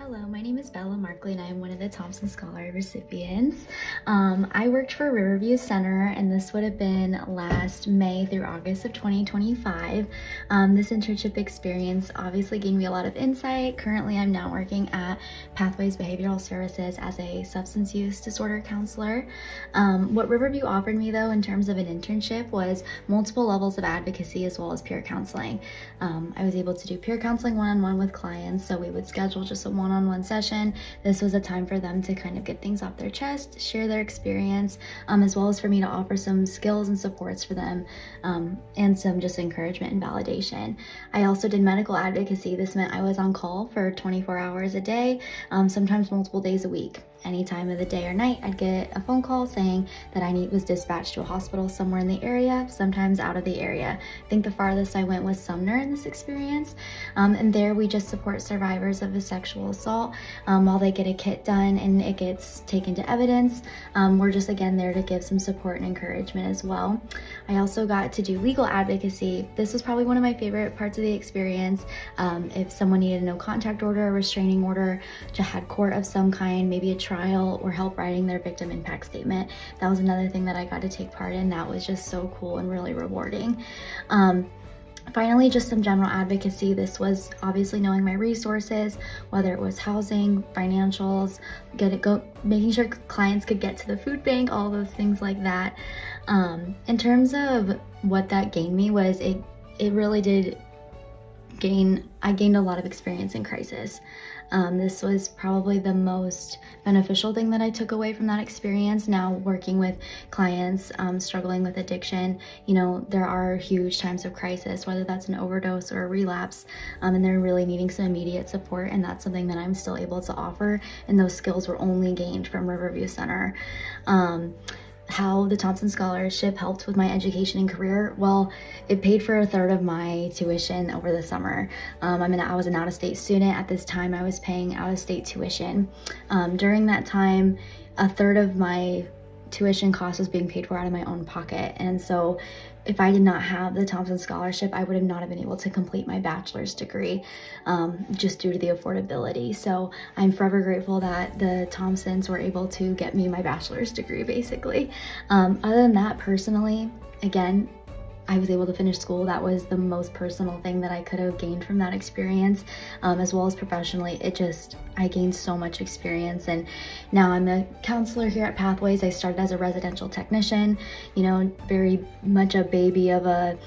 Hello, my name is Bella Markley and I am one of the Tomson Scholar recipients. I worked for Riverview Center and this would have been last May through August of 2025. This internship experience obviously gave me a lot of insight. Currently, I'm now working at Pathways Behavioral Services as a substance use disorder counselor. What Riverview offered me though in terms of an internship was multiple levels of advocacy as well as peer counseling. I was able to do peer counseling one-on-one with clients, so we would schedule just a one-on-one session. This was a time for them to kind of get things off their chest, share their experience, as well as for me to offer some skills and supports for them, and some just encouragement and validation. I also did medical advocacy. This meant I was on call for 24 hours a day, sometimes multiple days a week. Any time of the day or night, I'd get a phone call saying that I was dispatched to a hospital somewhere in the area, sometimes out of the area. I think the farthest I went was Sumner in this experience. And there we just support survivors of a sexual assault while they get a kit done and it gets taken to evidence. We're just again there to give some support and encouragement as well. I also got to do legal advocacy. This was probably one of my favorite parts of the experience. If someone needed a no contact order, a restraining order, just had court of some kind, maybe a trial, or help writing their victim impact statement. That was another thing that I got to take part in. That was just so cool and really rewarding. Finally, just some general advocacy. This was obviously knowing my resources, whether it was housing, financials, making sure clients could get to the food bank, all those things like that. In terms of what that gained me was it really did I gained a lot of experience in crisis. This was probably the most beneficial thing that I took away from that experience. Now working with clients struggling with addiction, there are huge times of crisis, whether that's an overdose or a relapse, and they're really needing some immediate support, and that's something that I'm still able to offer, and those skills were only gained from Riverview Center. How the Tomson Scholarship helped with my education and career? Well, it paid for a third of my tuition over the summer. I was an out-of-state student. At this time, I was paying out-of-state tuition. During that time, a third of my tuition cost was being paid for out of my own pocket. And so if I did not have the Tomson Scholarship, I would have not have been able to complete my bachelor's degree just due to the affordability. So I'm forever grateful that the Tomsons were able to get me my bachelor's degree, basically. Other than that, personally, again, I was able to finish school. That was the most personal thing that I could have gained from that experience, as well as professionally. I gained so much experience, and now I'm a counselor here at Pathways. I started as a residential technician, very much a baby of a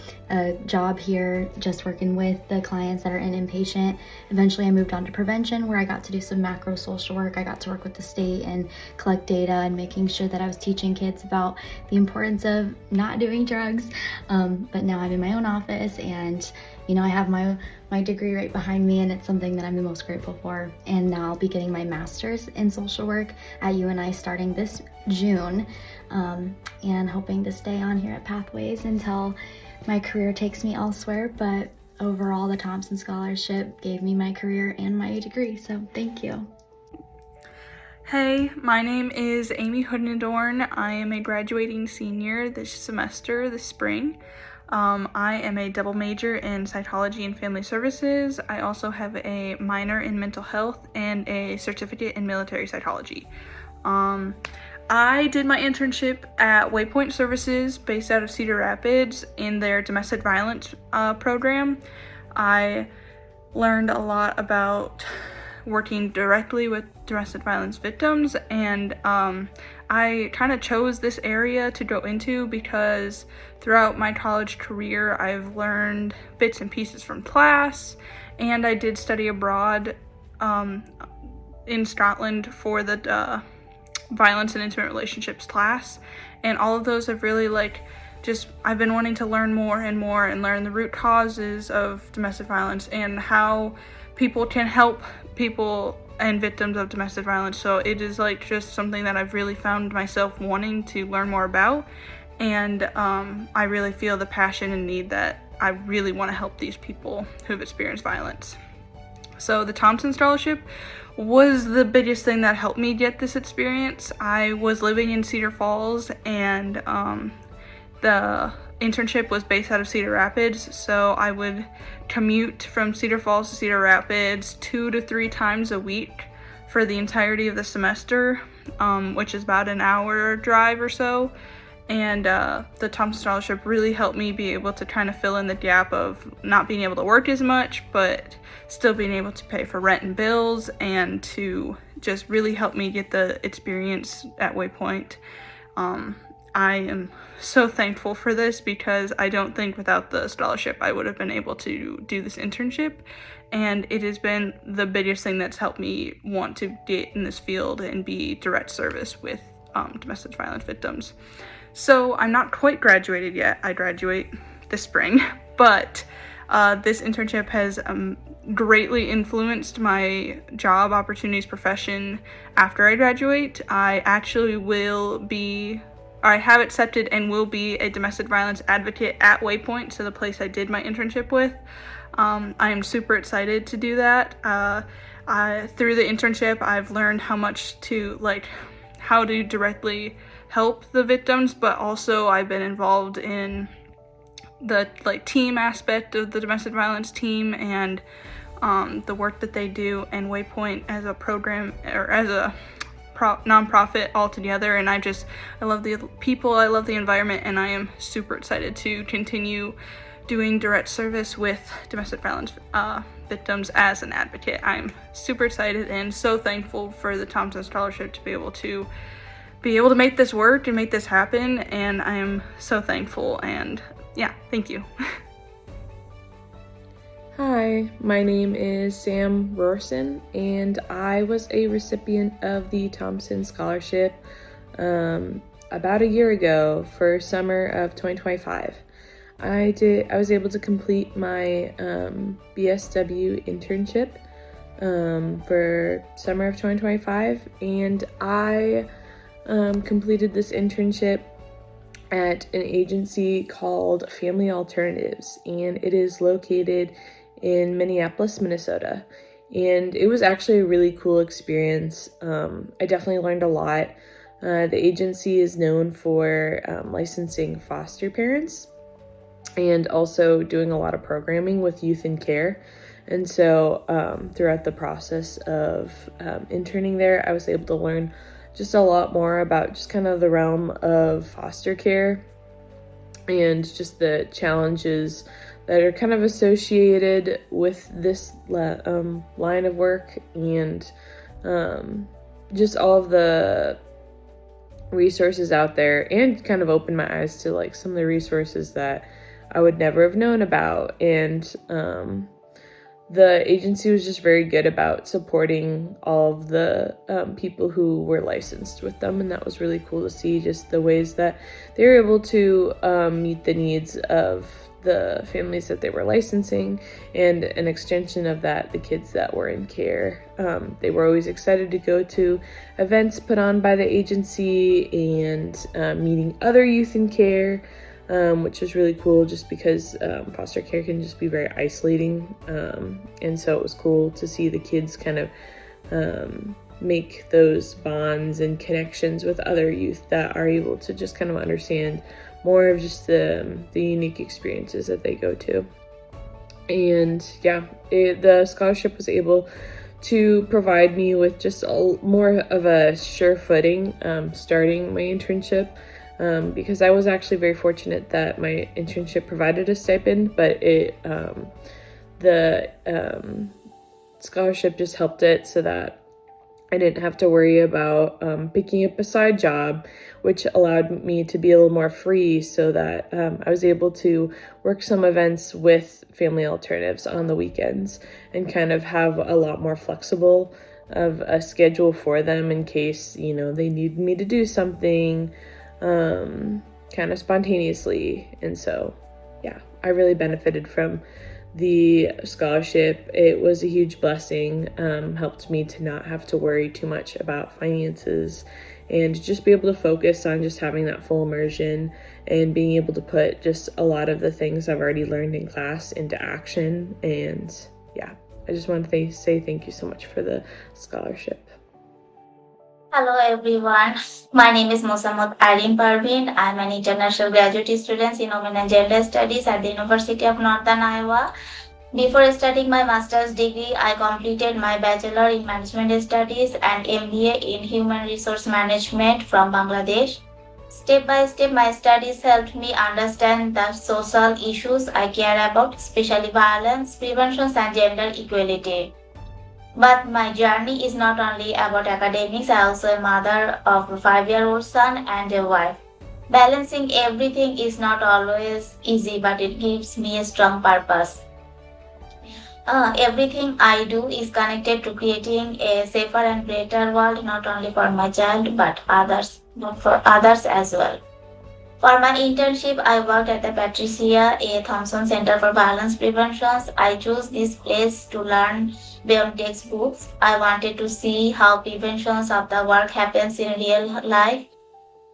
job here, just working with the clients that are in inpatient. Eventually I moved on to prevention, where I got to do some macro social work. I got to work with the state and collect data and making sure that I was teaching kids about the importance of not doing drugs. But now I'm in my own office, and I have my degree right behind me, and it's something that I'm the most grateful for. And now I'll be getting my master's in social work at UNI starting this June, and hoping to stay on here at Pathways until my career takes me elsewhere. But overall, the Tomson Scholarship gave me my career and my degree, so thank you. Hey, my name is Amy Hoodendorn. I am a graduating senior this semester, this spring. I am a double major in psychology and family services. I also have a minor in mental health and a certificate in military psychology. I did my internship at Waypoint Services based out of Cedar Rapids in their domestic violence program. I learned a lot about working directly with domestic violence victims, and I kind of chose this area to go into because throughout my college career I've learned bits and pieces from class, and I did study abroad in Scotland for the violence and intimate relationships class, and all of those have really I've been wanting to learn more and more and learn the root causes of domestic violence and how people can help people and victims of domestic violence. So it is just something that I've really found myself wanting to learn more about, and I really feel the passion and need that I really want to help these people who have experienced violence. So the Tomson Scholarship was the biggest thing that helped me get this experience. I was living in Cedar Falls, and the internship was based out of Cedar Rapids, so I would commute from Cedar Falls to Cedar Rapids 2 to 3 times a week. for the entirety of the semester, which is about an hour drive or so. And the Tomson Scholarship really helped me be able to kind of fill in the gap of not being able to work as much, but still being able to pay for rent and bills, and to just really help me get the experience at Waypoint. I am so thankful for this, because I don't think without the scholarship I would have been able to do this internship, and it has been the biggest thing that's helped me want to get in this field and be direct service with domestic violence victims. So I'm not quite graduated yet. I graduate this spring, but this internship has greatly influenced my job opportunities profession after I graduate. I actually I have accepted and will be a domestic violence advocate at Waypoint, so the place I did my internship with. I am super excited to do that. Through the internship, I've learned how to directly help the victims, but also I've been involved in the team aspect of the domestic violence team, and the work that they do, and Waypoint as a program, or as a nonprofit altogether. And I love the people, I love the environment, and I am super excited to continue doing direct service with domestic violence victims as an advocate. I'm super excited and so thankful for the Tomson Scholarship to be able to make this work and make this happen, and I am so thankful. And yeah, thank you. Hi, my name is Sam Rorson, and I was a recipient of the Tomson Scholarship about a year ago for summer of 2025. I was able to complete my BSW internship for summer of 2025, and I completed this internship at an agency called Family Alternatives, and it is located in Minneapolis, Minnesota. And it was actually a really cool experience. I definitely learned a lot. The agency is known for licensing foster parents and also doing a lot of programming with youth in care. And so throughout the process of interning there, I was able to learn just a lot more about just kind of the realm of foster care and just the challenges that are kind of associated with this line of work, and just all of the resources out there, and kind of opened my eyes to like some of the resources that I would never have known about. And the agency was just very good about supporting all of the people who were licensed with them, and that was really cool to see just the ways that they were able to meet the needs of the families that they were licensing, and an extension of that, the kids that were in care. They were always excited to go to events put on by the agency and meeting other youth in care, which is really cool just because foster care can just be very isolating. And so it was cool to see the kids kind of make those bonds and connections with other youth that are able to just kind of understand more of just the unique experiences that they go to. And yeah, the scholarship was able to provide me with just more of a sure footing starting my internship, because I was actually very fortunate that my internship provided a stipend, but the scholarship just helped it so that I didn't have to worry about picking up a side job, which allowed me to be a little more free, so that I was able to work some events with Family Alternatives on the weekends and kind of have a lot more flexible of a schedule for them in case, they need me to do something kind of spontaneously. And so, yeah, I really benefited from the scholarship. It was a huge blessing, helped me to not have to worry too much about finances and just be able to focus on just having that full immersion and being able to put just a lot of the things I've already learned in class into action. And yeah, I just want to say thank you so much for the scholarship. Hello everyone, my name is Mosammad Arim Parveen. I'm an international graduate student in Women and Gender Studies at the University of Northern Iowa. Before starting my master's degree, I completed my bachelor in management studies and MBA in human resource management from Bangladesh. Step by step, my studies helped me understand the social issues I care about, especially violence, prevention, and gender equality. But my journey is not only about academics, I also a mother of a 5-year-old son and a wife. Balancing everything is not always easy, but it gives me a strong purpose. Everything I do is connected to creating a safer and better world, not only for my child, but for others as well. For my internship, I worked at the Patricia A. Thompson Center for Violence Prevention. I chose this place to learn beyond textbooks. I wanted to see how prevention of the work happens in real life,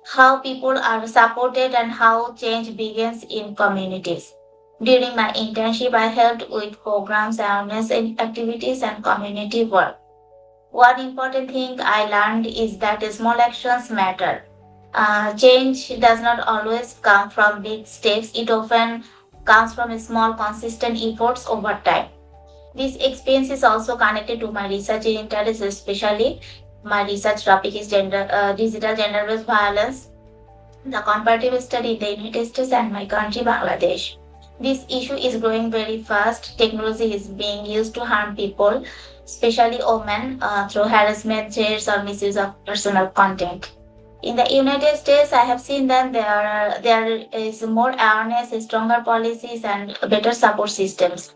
how people are supported, and how change begins in communities. During my internship, I helped with programs, awareness activities, and community work. One important thing I learned is that small actions matter. Change does not always come from big steps, it often comes from small, consistent efforts over time. This experience is also connected to my research interests, especially my research topic is digital gender based violence, the comparative study in the United States and my country, Bangladesh. This issue is growing very fast. Technology is being used to harm people, especially women, through harassment, threats, or misuse of personal content. In the United States, I have seen that there is more awareness, stronger policies, and better support systems.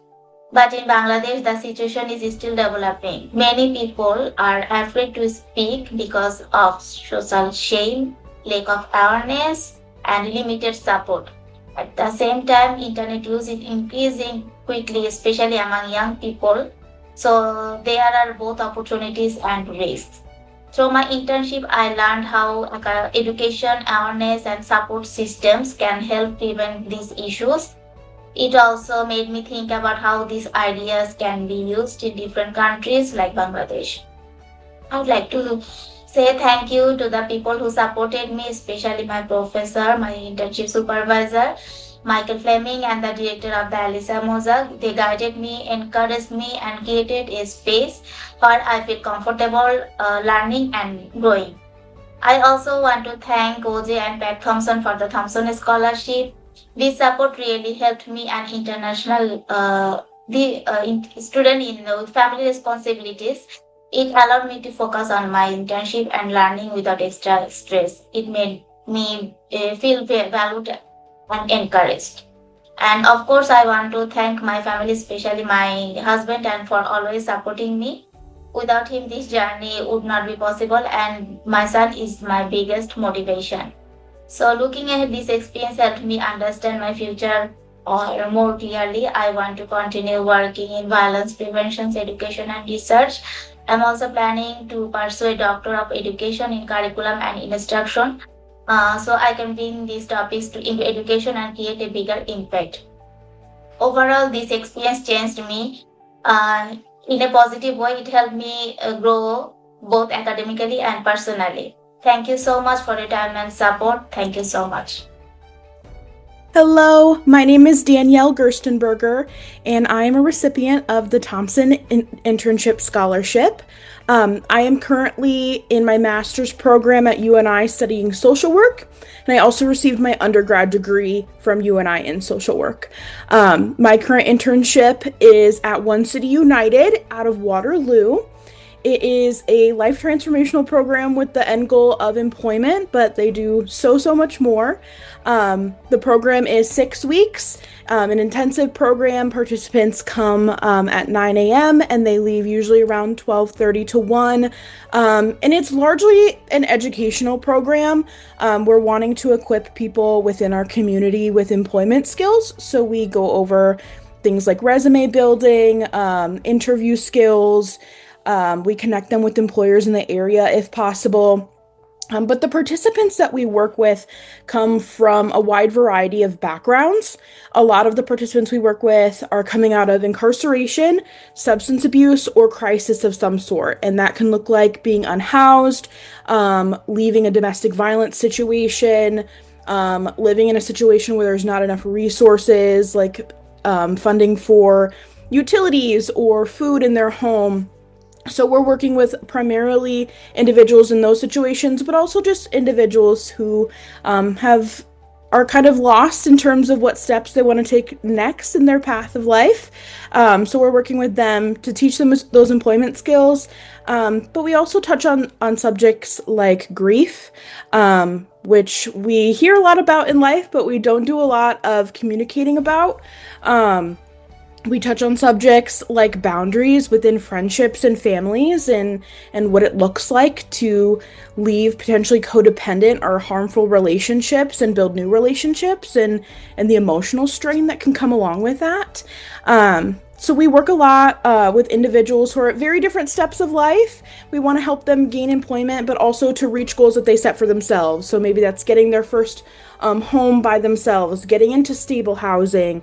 But in Bangladesh, the situation is still developing. Many people are afraid to speak because of social shame, lack of awareness, and limited support. At the same time, internet use is increasing quickly, especially among young people. So there are both opportunities and risks. Through my internship, I learned how education, awareness, and support systems can help prevent these issues. It also made me think about how these ideas can be used in different countries like Bangladesh. I would like to say thank you to the people who supported me, especially my professor, my internship supervisor, Michael Fleming, and the director of the Alisa Mozak. They guided me, encouraged me, and created a space where I feel comfortable learning and growing. I also want to thank OJ and Pat Thompson for the Thompson Scholarship. This support really helped me an international student with family responsibilities. It allowed me to focus on my internship and learning without extra stress. It made me feel valued and encouraged. And of course, I want to thank my family, especially my husband, and for always supporting me. Without him, this journey would not be possible, and my son is my biggest motivation. So, looking at this experience helped me understand my future or more clearly. I want to continue working in violence prevention, education, and research. I'm also planning to pursue a Doctor of Education in Curriculum and Instruction, so I can bring these topics into education and create a bigger impact. Overall, this experience changed me in a positive way. It helped me grow both academically and personally. Thank you so much for your time and support. Thank you so much. Hello, my name is Danielle Gerstenberger, and I am a recipient of the Tomson Internship Scholarship. I am currently in my master's program at UNI studying social work, and I also received my undergrad degree from UNI in social work. My current internship is at One City United out of Waterloo. It is a life transformational program with the end goal of employment, but they do so much more. The program is 6 weeks, an intensive program. Participants come at 9 a.m. and they leave usually around 12:30 to 1. And it's largely an educational program. We're wanting to equip people within our community with employment skills. So we go over things like resume building, interview skills. We connect them with employers in the area if possible. But the participants that we work with come from a wide variety of backgrounds. A lot of the participants we work with are coming out of incarceration, substance abuse, or crisis of some sort. And that can look like being unhoused, leaving a domestic violence situation, living in a situation where there's not enough resources, like funding for utilities or food in their home. So we're working with primarily individuals in those situations, but also just individuals who are kind of lost in terms of what steps they want to take next in their path of life. So we're working with them to teach them those employment skills. But we also touch on subjects like grief, which we hear a lot about in life, but we don't do a lot of communicating about. We touch on subjects like boundaries within friendships and families, and what it looks like to leave potentially codependent or harmful relationships and build new relationships, and the emotional strain that can come along with that. So we work a lot with individuals who are at very different steps of life. We want to help them gain employment, but also to reach goals that they set for themselves. So maybe that's getting their first home by themselves, getting into stable housing,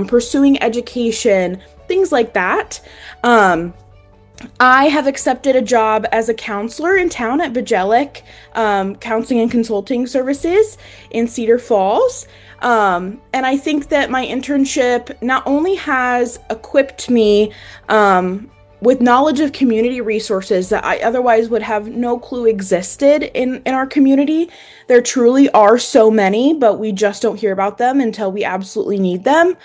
pursuing education, things like that. I have accepted a job as a counselor in town at Bajelic Counseling and Consulting Services in Cedar Falls. And I think that my internship not only has equipped me with knowledge of community resources that I otherwise would have no clue existed in our community. There truly are so many, but we just don't hear about them until we absolutely need them,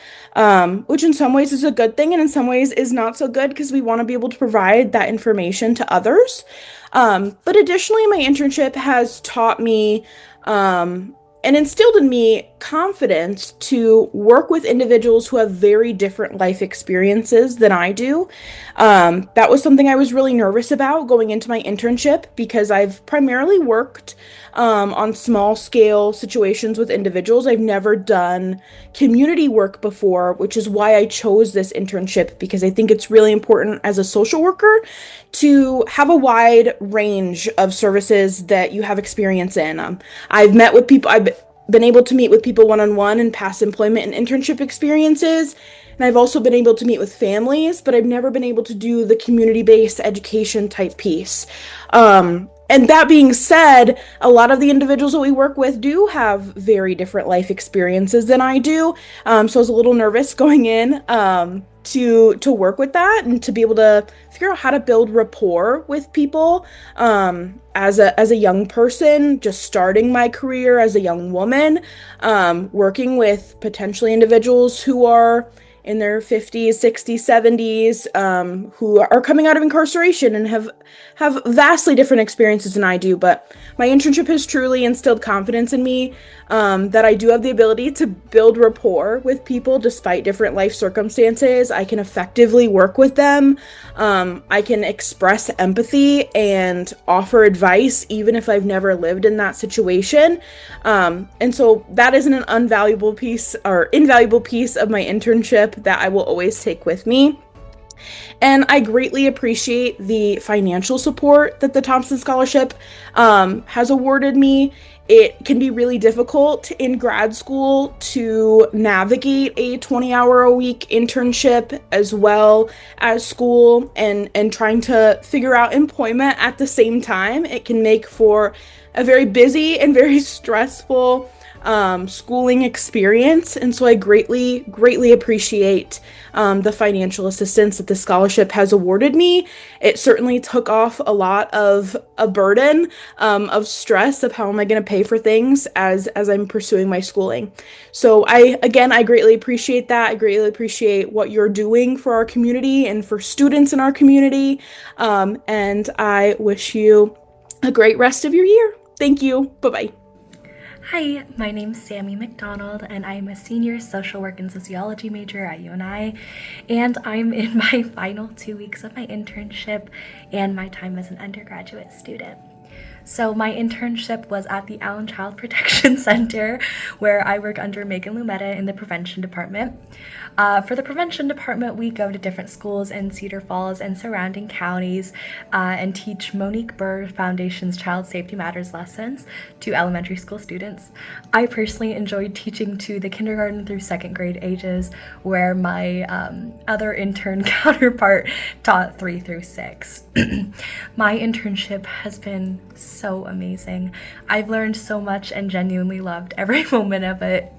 which in some ways is a good thing and in some ways is not so good because we want to be able to provide that information to others. But additionally, my internship has taught me and instilled in me confidence to work with individuals who have very different life experiences than I do. That was something I was really nervous about going into my internship because I've primarily worked on small scale situations with individuals. I've never done community work before, which is why I chose this internship, because I think it's really important as a social worker to have a wide range of services that you have experience in. I've met with people, I've been able to meet with people one-on-one in past employment and internship experiences. And I've also been able to meet with families, but I've never been able to do the community-based education type piece. And that being said, a lot of the individuals that we work with do have very different life experiences than I do. So I was a little nervous going in to work with that and to be able to figure out how to build rapport with people as a young person, just starting my career as a young woman, working with potentially individuals who are in their 50s, 60s, 70s, who are coming out of incarceration and have vastly different experiences than I do. But my internship has truly instilled confidence in me that I do have the ability to build rapport with people despite different life circumstances. I can effectively work with them. I can express empathy and offer advice even if I've never lived in that situation. And so that is an invaluable piece of my internship that I will always take with me. And I greatly appreciate the financial support that the Tomson Scholarship has awarded me. It can be really difficult in grad school to navigate a 20-hour-a-week internship as well as school and trying to figure out employment at the same time. It can make for a very busy and very stressful schooling experience. And so I greatly appreciate the financial assistance that the scholarship has awarded me. It certainly took off a lot of a burden of stress of how am I going to pay for things as I'm pursuing my schooling. So I greatly appreciate that. I greatly appreciate what you're doing for our community and for students in our community. And I wish you a great rest of your year. Thank you. Bye-bye. Hi, my name's Sammy McDonald, and I'm a senior social work and sociology major at UNI, and I'm in my final 2 weeks of my internship and my time as an undergraduate student. So my internship was at the Allen Child Protection Center, where I work under Megan Lumetta in the prevention department. For the prevention department, we go to different schools in Cedar Falls and surrounding counties and teach Monique Burr Foundation's Child Safety Matters lessons to elementary school students. I personally enjoyed teaching to the kindergarten through second grade ages, where my other intern counterpart taught 3 through 6. My internship has been so amazing. I've learned so much and genuinely loved every moment of it.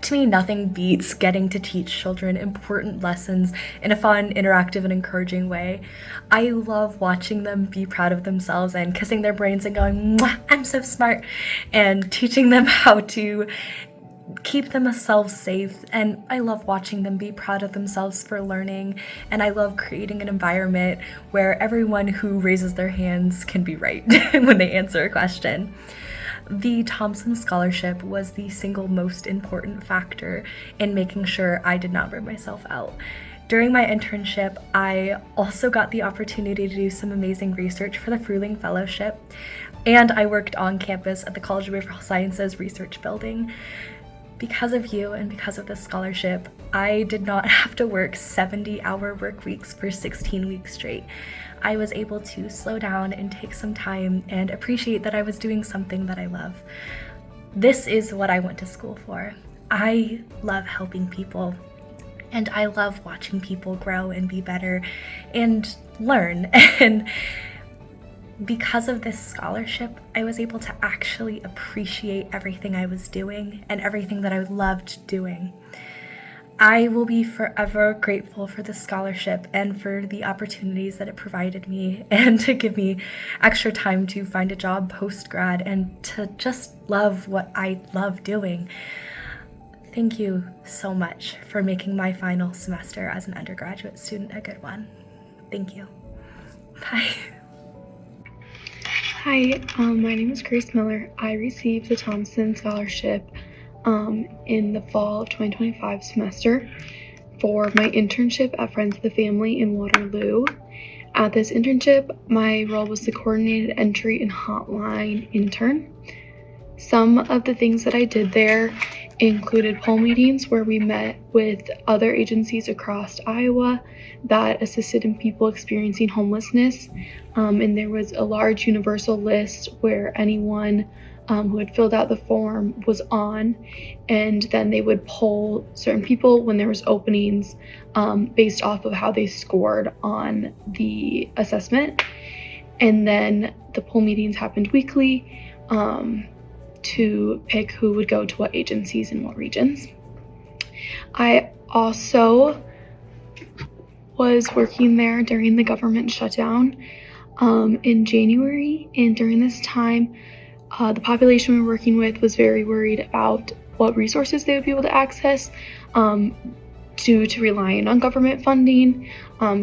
To me, nothing beats getting to teach children important lessons in a fun, interactive, and encouraging way. I love watching them be proud of themselves and kissing their brains and going, "Mwah, I'm so smart," and teaching them how to keep themselves safe. And I love watching them be proud of themselves for learning, and I love creating an environment where everyone who raises their hands can be right when they answer a question. The Tomson Scholarship was the single most important factor in making sure I did not burn myself out. During my internship, I also got the opportunity to do some amazing research for the Fruling Fellowship, and I worked on campus at the College of Behavioral Sciences Research Building. Because of you and because of this scholarship, I did not have to work 70-hour work weeks for 16 weeks straight. I was able to slow down and take some time and appreciate that I was doing something that I love. This is what I went to school for. I love helping people, and I love watching people grow and be better and learn. And because of this scholarship, I was able to actually appreciate everything I was doing and everything that I loved doing. I will be forever grateful for this scholarship and for the opportunities that it provided me, and to give me extra time to find a job post-grad and to just love what I love doing. Thank you so much for making my final semester as an undergraduate student a good one. Thank you. Bye. Hi, my name is Grace Miller. I received the Tomson Scholarship in the fall of 2025 semester for my internship at Friends of the Family in Waterloo. At this internship, my role was the coordinated entry and hotline intern. Some of the things that I did there included poll meetings where we met with other agencies across Iowa that assisted in people experiencing homelessness. And there was a large universal list where anyone who had filled out the form was on, and then they would poll certain people when there was openings based off of how they scored on the assessment. And then the poll meetings happened weekly to pick who would go to what agencies and what regions. I also was working there during the government shutdown in January, and during this time the population we were working with was very worried about what resources they would be able to access due to relying on government funding.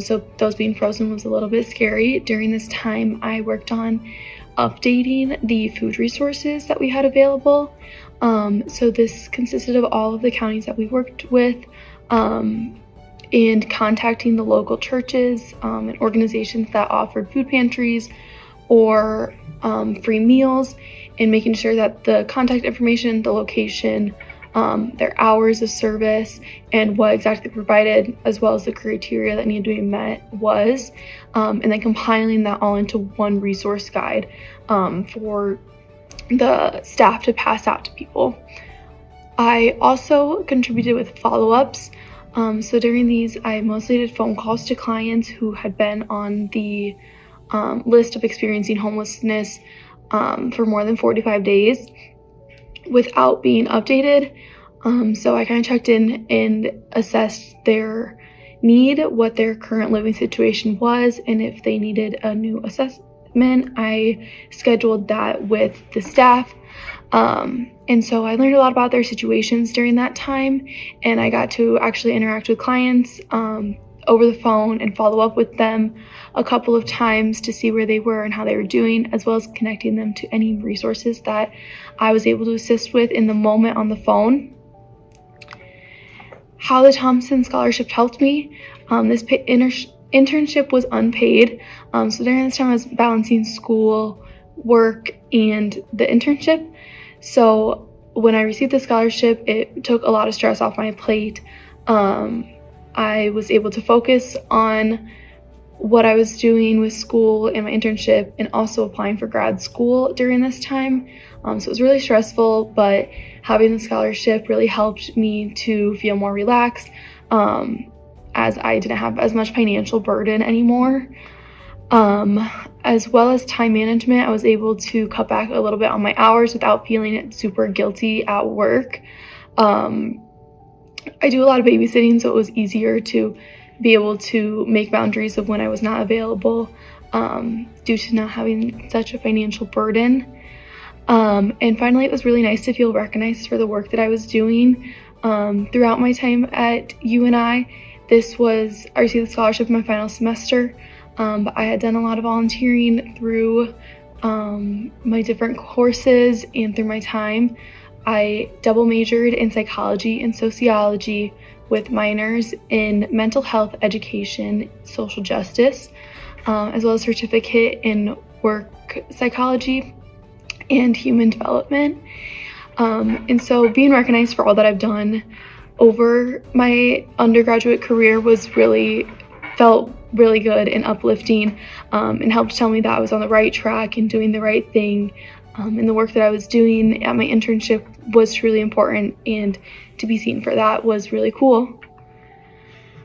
So those being frozen was a little bit scary. During this time, I worked on updating the food resources that we had available. So this consisted of all of the counties that we worked with and contacting the local churches and organizations that offered food pantries or free meals, and making sure that the contact information, the location, their hours of service, and what exactly provided, as well as the criteria that needed to be met was, and then compiling that all into one resource guide for the staff to pass out to people. I also contributed with follow-ups. So during these, I mostly did phone calls to clients who had been on the list of experiencing homelessness for more than 45 days without being updated. So I kind of checked in and assessed their need, what their current living situation was, and if they needed a new assessment, I scheduled that with the staff. And so I learned a lot about their situations during that time, and I got to actually interact with clients over the phone and follow up with them a couple of times to see where they were and how they were doing, as well as connecting them to any resources that I was able to assist with in the moment on the phone. How the Tomson Scholarship helped me. This internship was unpaid, so during this time I was balancing school, work, and the internship. So when I received the scholarship, it took a lot of stress off my plate. I was able to focus on what I was doing with school and my internship, and also applying for grad school during this time. So it was really stressful, but having the scholarship really helped me to feel more relaxed, as I didn't have as much financial burden anymore. As well as time management, I was able to cut back a little bit on my hours without feeling super guilty at work. I do a lot of babysitting, so it was easier to be able to make boundaries of when I was not available due to not having such a financial burden. And finally, it was really nice to feel recognized for the work that I was doing. Throughout my time at UNI, I received the scholarship in my final semester, but I had done a lot of volunteering through my different courses and through my time. I double majored in psychology and sociology with minors in mental health education, social justice, as well as certificate in work psychology and human development. And so being recognized for all that I've done over my undergraduate career felt really good and uplifting, and helped tell me that I was on the right track and doing the right thing. And the work that I was doing at my internship was truly important, and to be seen for that was really cool.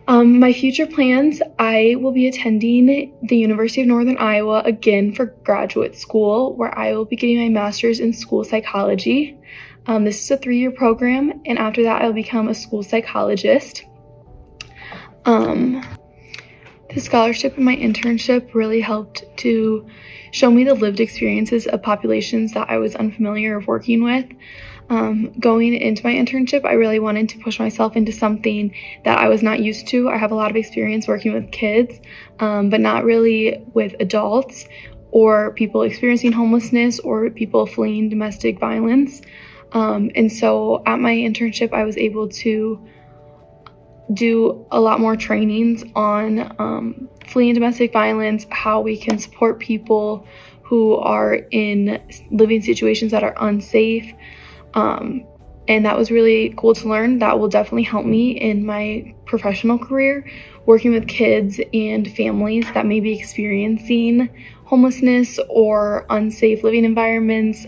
My future plans, I will be attending the University of Northern Iowa again for graduate school, where I will be getting my master's in school psychology. This is a 3-year program, and after that I'll become a school psychologist. The scholarship and my internship really helped to show me the lived experiences of populations that I was unfamiliar of working with. Going into my internship, I really wanted to push myself into something that I was not used to. I have a lot of experience working with kids, but not really with adults or people experiencing homelessness or people fleeing domestic violence. And so at my internship, I was able to do a lot more trainings on fleeing domestic violence, how we can support people who are in living situations that are unsafe. And that was really cool to learn. That will definitely help me in my professional career, working with kids and families that may be experiencing homelessness or unsafe living environments,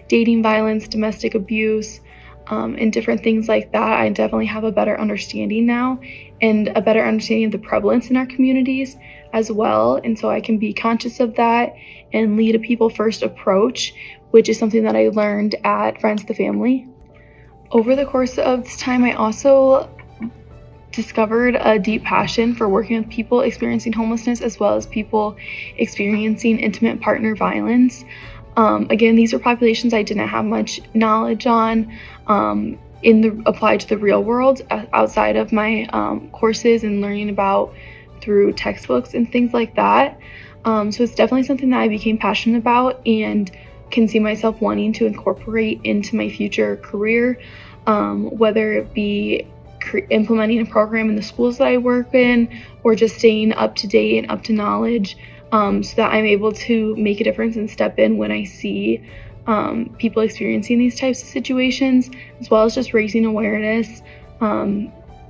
dating violence, domestic abuse, and different things like that. I definitely have a better understanding now and a better understanding of the prevalence in our communities as well. And so I can be conscious of that and lead a people first approach, which is something that I learned at Friends of the Family. Over the course of this time, I also discovered a deep passion for working with people experiencing homelessness as well as people experiencing intimate partner violence. Again, these are populations I didn't have much knowledge on applied to the real world outside of my courses and learning about through textbooks and things like that. So it's definitely something that I became passionate about and can see myself wanting to incorporate into my future career, whether it be implementing a program in the schools that I work in or just staying up to date and up to knowledge, so that I'm able to make a difference and step in when I see people experiencing these types of situations, as well as just raising awareness,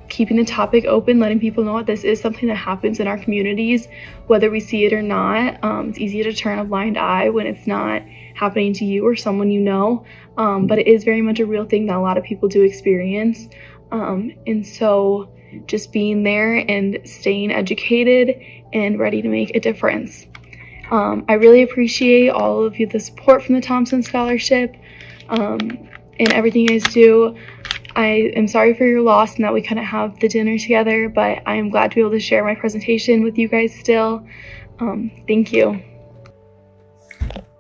keeping the topic open, letting people know that this is something that happens in our communities, whether we see it or not. It's easy to turn a blind eye when it's not happening to you or someone you know, but it is very much a real thing that a lot of people do experience. And so just being there and staying educated and ready to make a difference. I really appreciate all of you, the support from the Tomson Scholarship, and everything you guys do. I am sorry for your loss and that we couldn't have the dinner together, but I am glad to be able to share my presentation with you guys still. Thank you.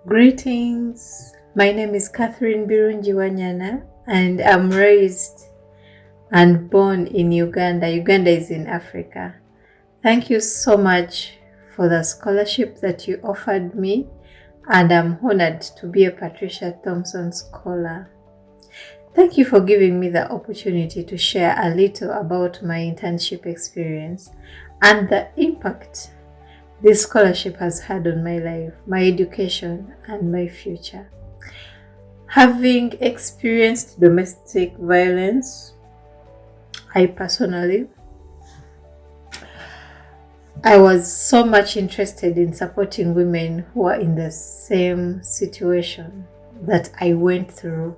Greetings. My name is Catherine Birungi-Wanyana, and I'm raised and born in Uganda. Uganda is in Africa. Thank you so much for the scholarship that you offered me, and I'm honored to be a Patricia Tomson Scholar. Thank you for giving me the opportunity to share a little about my internship experience and the impact this scholarship has had on my life, my education, and my future. Having experienced domestic violence, I was so much interested in supporting women who are in the same situation that I went through.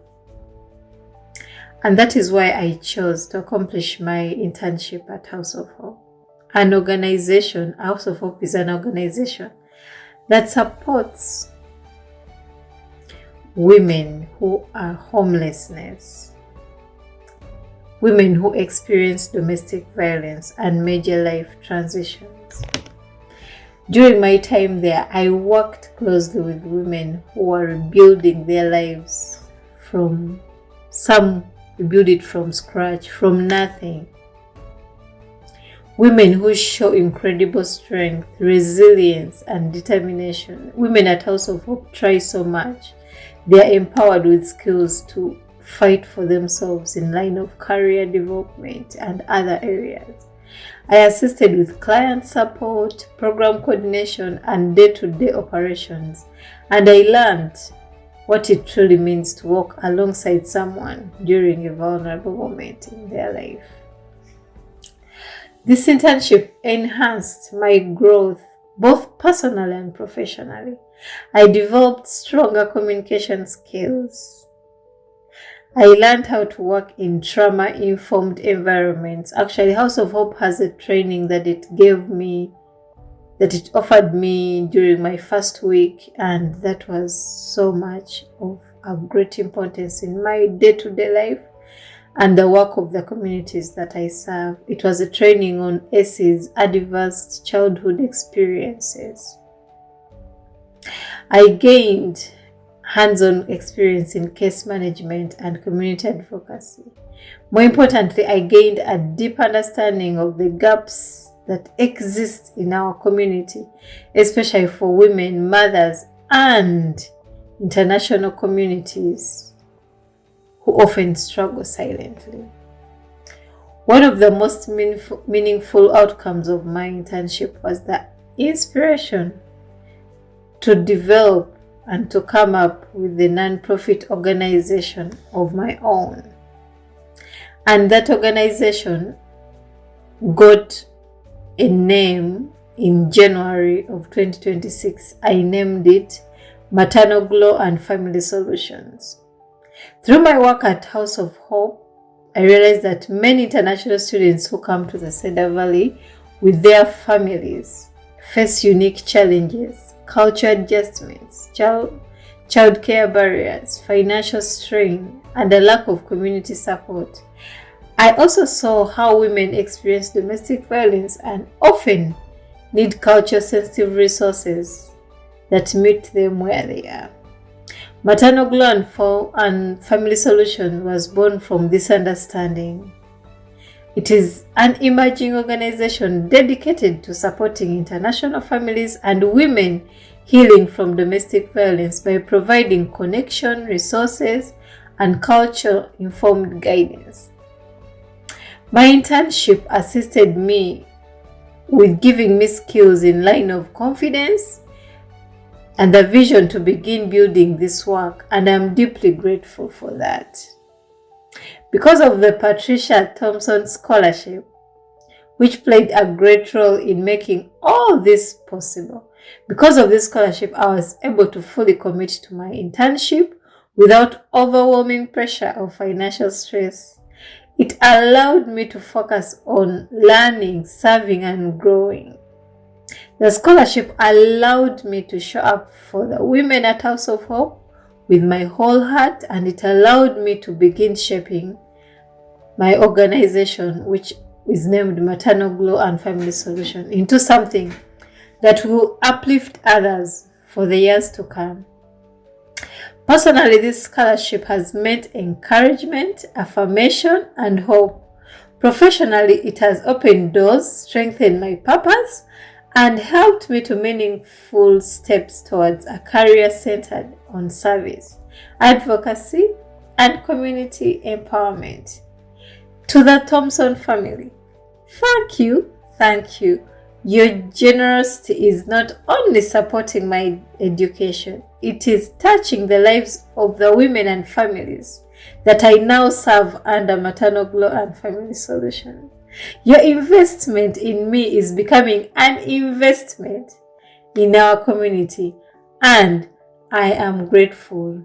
And that is why I chose to accomplish my internship at House of Hope. An organization, House of Hope is an organization that supports women who are homelessness. women who experience domestic violence and major life transitions. During my time there, I worked closely with women who were rebuilding their lives some rebuild it from scratch, from nothing. Women who show incredible strength, resilience, and determination. Women at House of Hope try so much. They are empowered with skills to fight for themselves in line of career development and other areas. I assisted with client support, program coordination, and day-to-day operations, and I learned what it truly means to walk alongside someone during a vulnerable moment in their life. This internship enhanced my growth both personally and professionally. I developed stronger communication skills. I learned how to work in trauma-informed environments. Actually, House of Hope has a training that it offered me during my first week, and that was so much of great importance in my day-to-day life and the work of the communities that I serve. It was a training on ACEs, Adverse Childhood Experiences. I gained hands-on experience in case management and community advocacy. More importantly, I gained a deep understanding of the gaps that exist in our community, especially for women, mothers, and international communities who often struggle silently. One of the most meaningful outcomes of my internship was the inspiration to develop and to come up with a non-profit organization of my own. And that organization got a name in January of 2026. I named it Maternal Glow and Family Solutions. Through my work at House of Hope, I realized that many international students who come to the Cedar Valley with their families face unique challenges, culture adjustments, child care barriers, financial strain, and a lack of community support. I also saw how women experience domestic violence and often need culture-sensitive resources that meet them where they are. Maternal Glow and Family Solution was born from this understanding. It is an emerging organization dedicated to supporting international families and women healing from domestic violence by providing connection, resources, and culture-informed guidance. My internship assisted me with giving me skills in line of confidence and the vision to begin building this work, and I'm deeply grateful for that. Because of the Patricia Tomson Scholarship, which played a great role in making all this possible. Because of this scholarship, I was able to fully commit to my internship without overwhelming pressure or financial stress. It allowed me to focus on learning, serving, and growing. The scholarship allowed me to show up for the women at House of Hope with my whole heart, and it allowed me to begin shaping my organization, which is named Maternal Glow and Family Solution, into something that will uplift others for the years to come. Personally, this scholarship has meant encouragement, affirmation, and hope. Professionally, it has opened doors, strengthened my purpose, and helped me to meaningful steps towards a career centered on service, advocacy, and community empowerment. To the Tomson family, thank you. Your generosity is not only supporting my education, it is touching the lives of the women and families that I now serve under Maternal Glow and Family Solution. Your investment in me is becoming an investment in our community, and I am grateful.